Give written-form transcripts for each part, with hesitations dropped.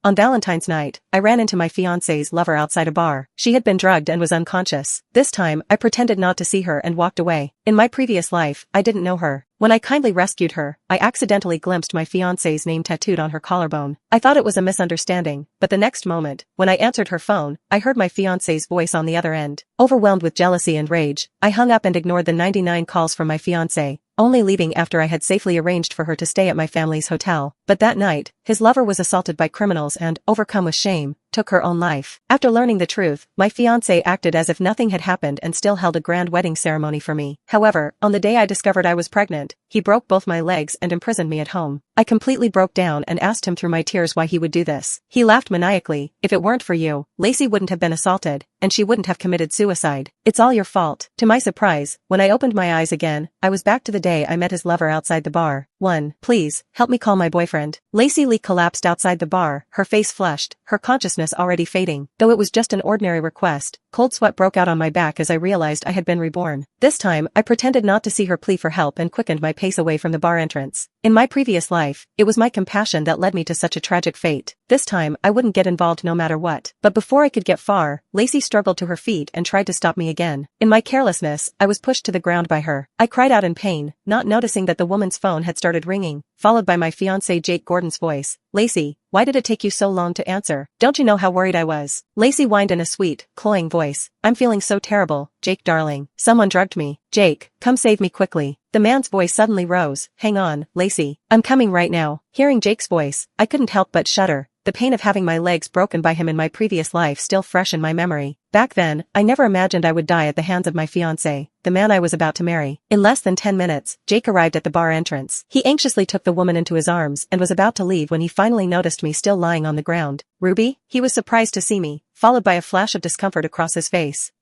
On Valentine's night, I ran into my fiancé's lover outside a bar. She had been drugged and was unconscious. This time, I pretended not to see her and walked away. In my previous life, I didn't know her. When I kindly rescued her, I accidentally glimpsed my fiancé's name tattooed on her collarbone. I thought it was a misunderstanding, but the next moment, when I answered her phone, I heard my fiancé's voice on the other end. Overwhelmed with jealousy and rage, I hung up and ignored the 99 calls from my fiancé, only leaving after I had safely arranged for her to stay at my family's hotel. But that night, his lover was assaulted by criminals and, overcome with shame, took her own life. After learning the truth, my fiancé acted as if nothing had happened and still held a grand wedding ceremony for me. However, on the day I discovered I was pregnant, he broke both my legs and imprisoned me at home. I completely broke down and asked him through my tears why he would do this. He laughed maniacally. If it weren't for you, Lacey wouldn't have been assaulted, and she wouldn't have committed suicide. It's all your fault. To my surprise, when I opened my eyes again, I was back to the day I met his lover outside the bar. Please, help me call my boyfriend. Lacey Lee collapsed outside the bar, her face flushed, her consciousness already fading. Though it was just an ordinary request, cold sweat broke out on my back as I realized I had been reborn. This time, I pretended not to see her plea for help and quickened my pace away from the bar entrance. In my previous life, it was my compassion that led me to such a tragic fate. This time, I wouldn't get involved no matter what. But before I could get far, Lacey struggled to her feet and tried to stop me again. In my carelessness, I was pushed to the ground by her. I cried out in pain, not noticing that the woman's phone had started ringing, followed by my fiancé Jake Gordon's voice. Lacey, why did it take you so long to answer? Don't you know how worried I was? Lacey whined in a sweet, cloying voice. I'm feeling so terrible, Jake darling. Someone drugged me. Jake, come save me quickly. The man's voice suddenly rose. Hang on, Lacey. I'm coming right now. Hearing Jake's voice, I couldn't help but shudder. The pain of having my legs broken by him in my previous life still fresh in my memory. Back then, I never imagined I would die at the hands of my fiancé, the man I was about to marry. In less than 10 minutes, Jake arrived at the bar entrance. He anxiously took the woman into his arms and was about to leave when he finally noticed me still lying on the ground. Ruby? He was surprised to see me, followed by a flash of discomfort across his face.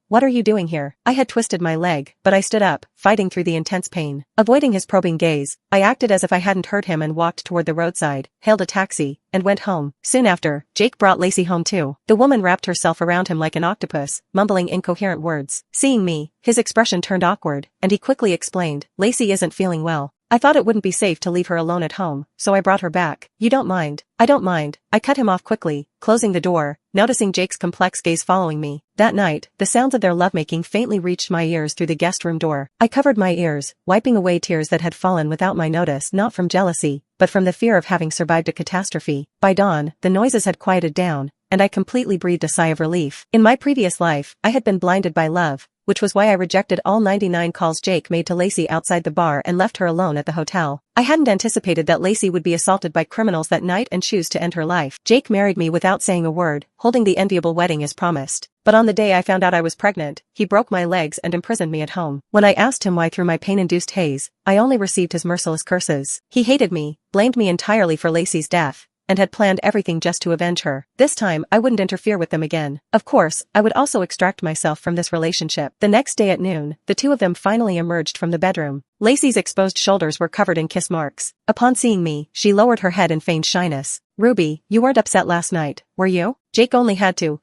What are you doing here? I had twisted my leg, but I stood up, fighting through the intense pain. Avoiding his probing gaze, I acted as if I hadn't heard him and walked toward the roadside, hailed a taxi, and went home. Soon after, Jake brought Lacey home too. The woman wrapped herself around him like an octopus, mumbling incoherent words. Seeing me, his expression turned awkward, and he quickly explained, Lacey isn't feeling well. I thought it wouldn't be safe to leave her alone at home, so I brought her back. You don't mind? I don't mind. I cut him off quickly, closing the door, noticing Jake's complex gaze following me. That night, the sounds of their lovemaking faintly reached my ears through the guest room door. I covered my ears, wiping away tears that had fallen without my notice, not from jealousy, but from the fear of having survived a catastrophe. By dawn, the noises had quieted down, and I completely breathed a sigh of relief. In my previous life, I had been blinded by love, which was why I rejected all 99 calls Jake made to Lacey outside the bar and left her alone at the hotel. I hadn't anticipated that Lacey would be assaulted by criminals that night and choose to end her life. Jake married me without saying a word, holding the enviable wedding as promised. But on the day I found out I was pregnant, he broke my legs and imprisoned me at home. When I asked him why through my pain-induced haze, I only received his merciless curses. He hated me, blamed me entirely for Lacey's death, and had planned everything just to avenge her. This time, I wouldn't interfere with them again. Of course, I would also extract myself from this relationship. The next day at noon, the two of them finally emerged from the bedroom. Lacey's exposed shoulders were covered in kiss marks. Upon seeing me, she lowered her head and feigned shyness. Ruby, you weren't upset last night, were you? Jake only had to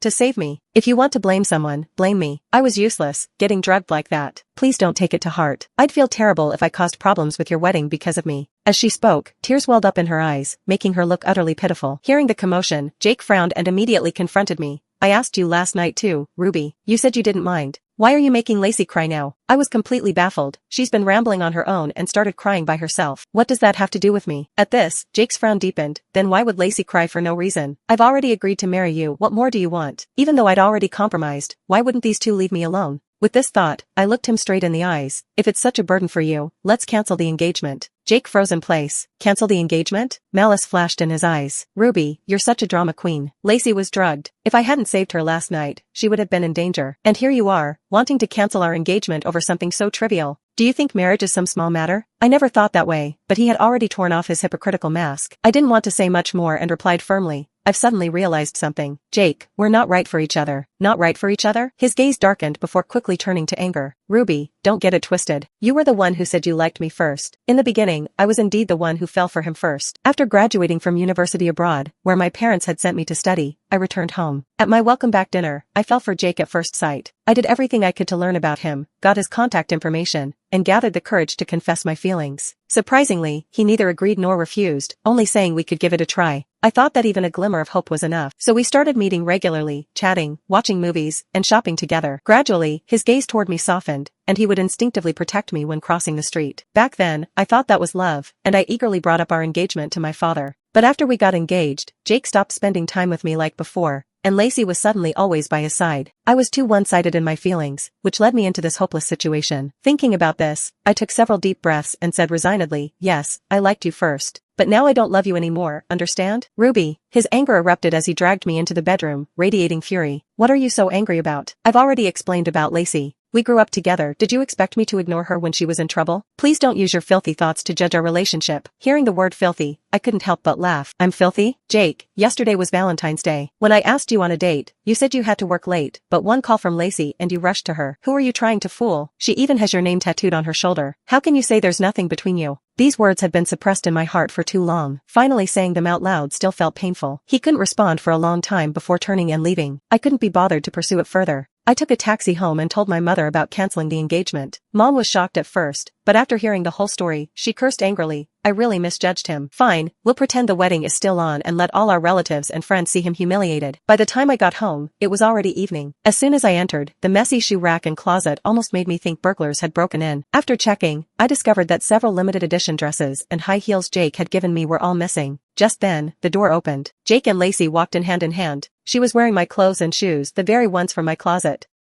save me. If you want to blame someone, blame me. I was useless, getting drugged like that. Please don't take it to heart. I'd feel terrible if I caused problems with your wedding because of me. As she spoke, tears welled up in her eyes, making her look utterly pitiful. Hearing the commotion, Jake frowned and immediately confronted me. I asked you last night too, Ruby. You said you didn't mind. Why are you making Lacey cry now? I was completely baffled. She's been rambling on her own and started crying by herself. What does that have to do with me? At this, Jake's frown deepened. Then why would Lacey cry for no reason? I've already agreed to marry you. What more do you want? Even though I'd already compromised, why wouldn't these two leave me alone? With this thought, I looked him straight in the eyes. If it's such a burden for you, let's cancel the engagement. Jake froze in place. Cancel the engagement? Malice flashed in his eyes. Ruby, you're such a drama queen. Lacey was drugged. If I hadn't saved her last night, she would have been in danger. And here you are, wanting to cancel our engagement over something so trivial. Do you think marriage is some small matter? I never thought that way, but he had already torn off his hypocritical mask. I didn't want to say much more and replied firmly. I've suddenly realized something. Jake, we're not right for each other. Not right for each other? His gaze darkened before quickly turning to anger. Ruby, don't get it twisted. You were the one who said you liked me first. In the beginning, I was indeed the one who fell for him first. After graduating from university abroad, where my parents had sent me to study, I returned home. At my welcome back dinner, I fell for Jake at first sight. I did everything I could to learn about him, got his contact information, and gathered the courage to confess my feelings. Surprisingly, he neither agreed nor refused, only saying we could give it a try. I thought that even a glimmer of hope was enough. So we started meeting regularly, chatting, watching movies, and shopping together. Gradually, his gaze toward me softened, and he would instinctively protect me when crossing the street. Back then, I thought that was love, and I eagerly brought up our engagement to my father. But after we got engaged, Jake stopped spending time with me like before, and Lacey was suddenly always by his side. I was too one-sided in my feelings, which led me into this hopeless situation. Thinking about this, I took several deep breaths and said resignedly, yes, I liked you first. But now I don't love you anymore, understand? Ruby. His anger erupted as he dragged me into the bedroom, radiating fury. What are you so angry about? I've already explained about Lacey. We grew up together. Did you expect me to ignore her when she was in trouble? Please don't use your filthy thoughts to judge our relationship. Hearing the word filthy, I couldn't help but laugh. I'm filthy? Jake, yesterday was Valentine's Day. When I asked you on a date, you said you had to work late, but one call from Lacey and you rushed to her. Who are you trying to fool? She even has your name tattooed on her shoulder. How can you say there's nothing between you? These words had been suppressed in my heart for too long. Finally saying them out loud still felt painful. He couldn't respond for a long time before turning and leaving. I couldn't be bothered to pursue it further. I took a taxi home and told my mother about canceling the engagement. Mom was shocked at first, but after hearing the whole story, she cursed angrily. I really misjudged him. Fine, we'll pretend the wedding is still on and let all our relatives and friends see him humiliated. By the time I got home, it was already evening. As soon as I entered, the messy shoe rack and closet almost made me think burglars had broken in. After checking, I discovered that several limited edition dresses and high heels Jake had given me were all missing. Just then, the door opened. Jake and Lacey walked in hand. She was wearing my clothes and shoes, the very ones from my closet.